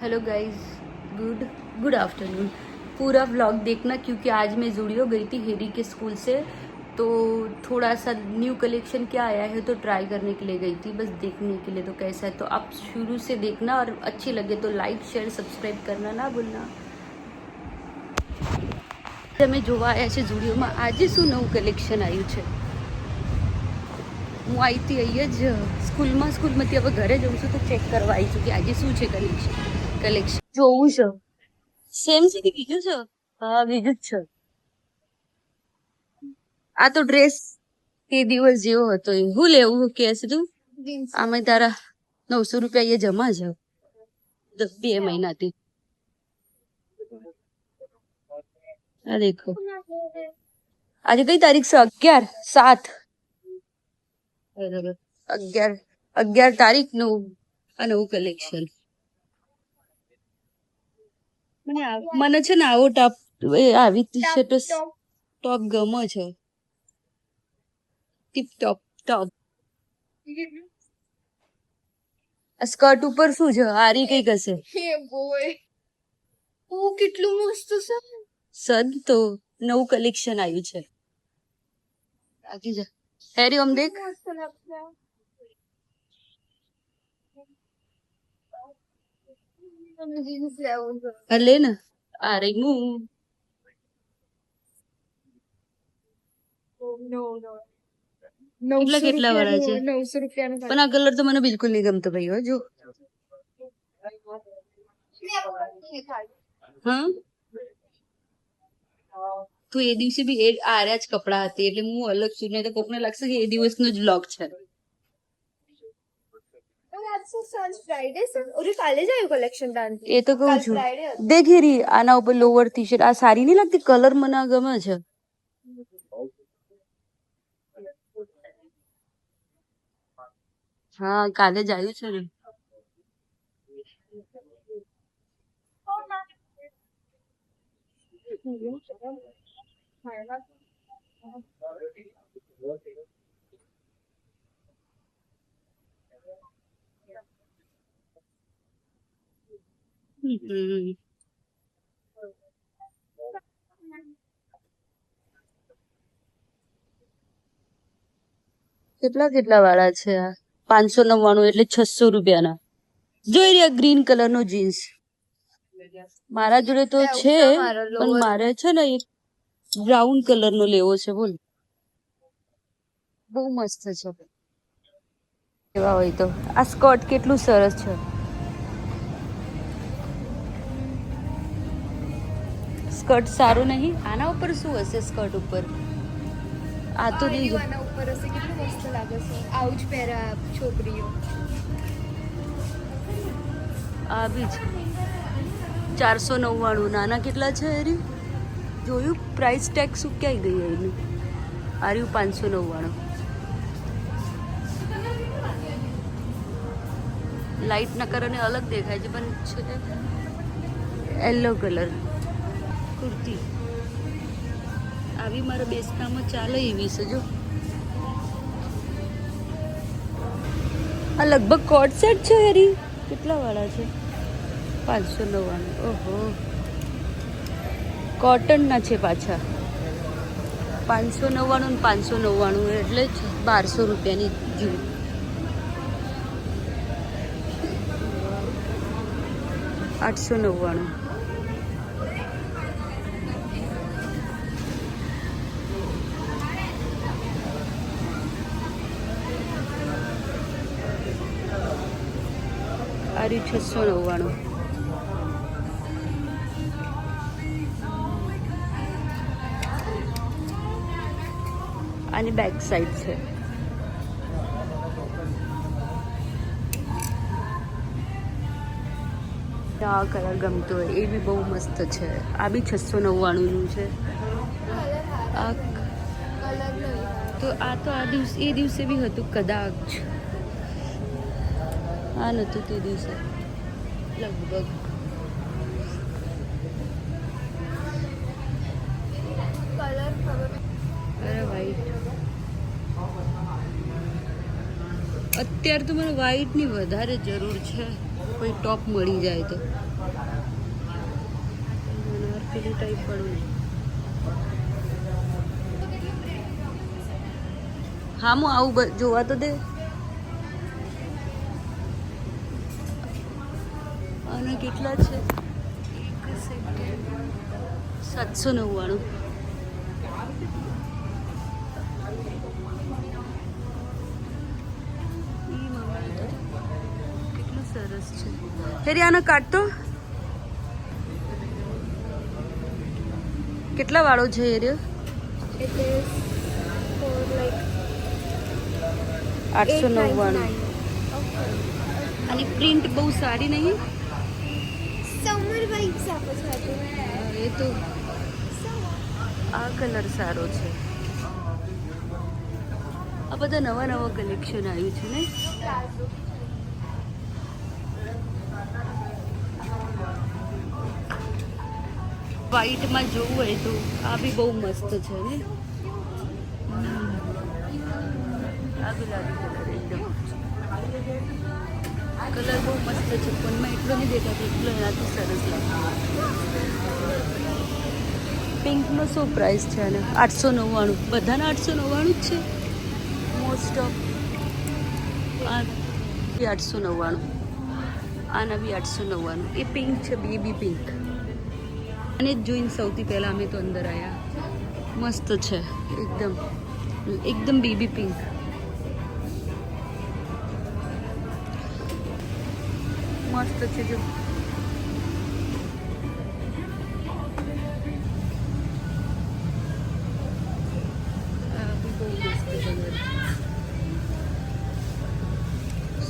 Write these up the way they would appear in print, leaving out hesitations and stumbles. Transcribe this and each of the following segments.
Hello guys, good good afternoon. पूरा vlog देखना क्योंकि आज मैं ज़ूडियो गई थी हेरी के स्कूल से, तो थोड़ा सा न्यू कलेक्शन क्या आया है तो ट्राई करने के लिए गई थी, बस देखने के लिए। तो कैसा है तो आप शुरू से देखना और अच्छी लगे तो लाइक शेयर सब्सक्राइब करना ना भूलना। તમે જોવા આવ્યા છે ઝૂડિયોમાં, આજે શું નવું કલેક્શન આવ્યું છે? હું આવી હતી અહીં જ સ્કૂલમાંથી, હવે ઘરે જઉં છું તો ચેક કરવા આવી છું કે આજે શું છે કલેક્શન જોવું છે। સેમ છે કે બીજું છે? હા, બીજું જ છે। આ તો ડ્રેસ તે દિવસ જેવો હતો એ હું લેવું કે છે તું? આમાં તારા 900 રૂપિયા એ જમા છે 2 મહિનાથી। આ દેખો, આજે કઈ તારીખ છે? 11/7 બરાબર, 11 તારીખનું આ નવું કલેક્શન। મને છે ને આવો ટોપ, આવી ટી શર્ટ ટોપ ગમે છે, ટીપ ટોપ ટોપ। સ્કર્ટ ઉપર શું છે? આરી કઈ કશે કેટલું મસ્ત છે સદ। તો નવું કલેક્શન આવ્યું છે। આકી જા હેરી, આમ દેખ, લે ને આ રહી હું। કેટલા વાળા છે? 900 રૂપિયા। પણ આ કલર તો મને બિલકુલ નહીં ગમતો ભાઈ। હો જો, હા તું એ દિવસે બી આર્યા જ કપડા હતી એટલે હું અલગ છું, નહીં તો કોકને લાગશે કે એ દિવસનો જ વ્લોગ છે। એ તો કહું છું, દેખ હેરી, આના ઉપર લોવર ટી શર્ટ, આ સારી નહીં લાગતી? કલર મને આ ગમે છે। હા, કાલે જ આવ્યું છે ને। કેટલા વાળા છે આ? 599 એટલે 600 રૂપિયાના। જોઈ રહ્યા ગ્રીન કલર નો જીન્સ મારા જોડે તો છે, પણ મારે છે ને એક બ્રાઉન કલર નો લેવો છે। બોલ, બહુ મસ્ત છે એવા હોય તો। આ સ્કર્ટ કેટલું સરસ છે। સ્કર્ટ સારું નહીં? આના ઉપર શું હશે? સ્કર્ટ ઉપર આ તો નહીં, આના ઉપર હશે। કેટલું મસ્ત લાગે છે। આવું જ પહેરા છોકરીઓ। આ બી છે 499। નાના કેટલા છે એરી? જોયું પ્રાઇસ ટેગ શું ક્યાંય ગઈ એની? આ રહ્યું 599। લાઇટ ના કારણે અલગ દેખાય છે, પણ છે યલો કલર કુર્તી। આવી મારા બેસતામાં ચાલે એવી છે જો। આ લગભગ કોટ સેટ છે હેરી। કેટલા વાળા છે? 599। ઓહો, કોટન ના છે પાછા। 599 ને 599 એટલે જ 1200 રૂપિયાની જૂ। $899। આ રહ્યું 699। આની બેક સાઈડ છે। આ કલર ગમતો હોય એ બી બહુ મસ્ત છે। આ બી 699 નું છે। આ તો આ તો આ દિવસ એ દિવસે બી હતું કદાચ, આ નતું તે દિવસે લગભગ। અરે વાઈટ, અત્યારે તો મને વ્હાઈટની વધારે જરૂર છે, કોઈ ટોપ મળી જાય તો। પેલી ટાઈપ વાળું નહીં. હા હું આવું જોવા તો દે. આના કેટલા છે? 799. કેટલું સરસ છે. હેરી આને કાઢતો. કેટલા વાળો છે હેરી? 899. આની પ્રિન્ટ બહુ સારી નહીં. સમર વાઇબ્સ આપો છો. એ તો આ કલર સારો છે. આ બધા નવા નવા કલેક્શન આવ્યું છે ને. વ્હાઈટમાં જોવું હોય તો આ બી બહુ મસ્ત છે ને. આ ગુલાબી કલર એકદમ કલર બહુ મસ્ત છે પણ મેં એટલો નહીં દેખાતો એટલો એનાથી સરસ લાગે. પિંકનો શું પ્રાઇસ છે આને? 899. બધાના 899 જ છે મોસ્ટ ઓફ. આ બી 899. આના બી 899. એ પિંક છે, બેબી પિંક. અને જ જોઈને સૌથી પહેલાં અમે તો અંદર આવ્યા. મસ્ત છે એકદમ એકદમ બેબી પિંક. મસ્ત છે જો.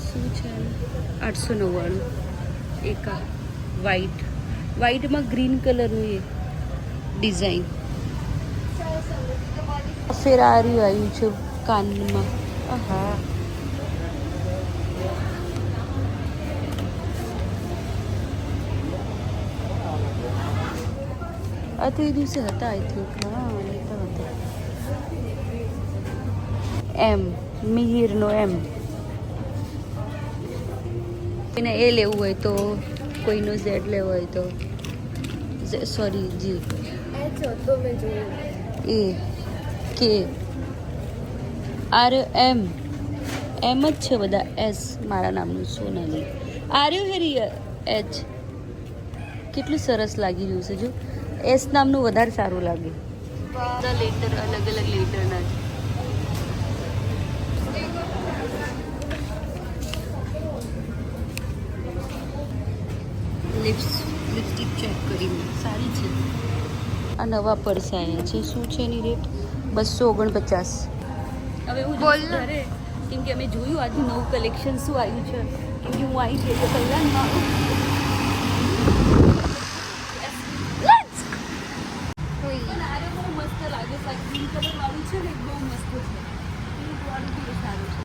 શું છે? 899. એક આ વ્હાઈટમાં ગ્રીન કલરનું એ ડિઝાઇન. ફેરારી આવ્યું છે કાનમાં. હા આ તો એ દિવસે હતા આઈ થિંક. હા લેતા હતા. એમ મિહિરનો એમ. એને એ લેવું હોય તો, કોઈનો ઝેડ લેવો હોય તો, સોરી જી એ કે એમ જ છે બધા. એસ મારા નામનું સોનાલી. આર્યો હેરી એચ. કેટલું સરસ લાગી રહ્યું છે જો. એસ નામનું વધારે સારું લાગે. બધા લેટર અલગ અલગ લેટરના છે. લિપસ્ટિક ચેક કરીને સારી છે. આ નવા પર્સ આવ્યા છે. શું છે એની રેટ? 249. હવે હું બોલ ઘરે કેમ કે અમે જોયું આજે નવું કલેક્શન શું આવ્યું છે. કેમ કે હું આવી ગઈ તો પહેલાં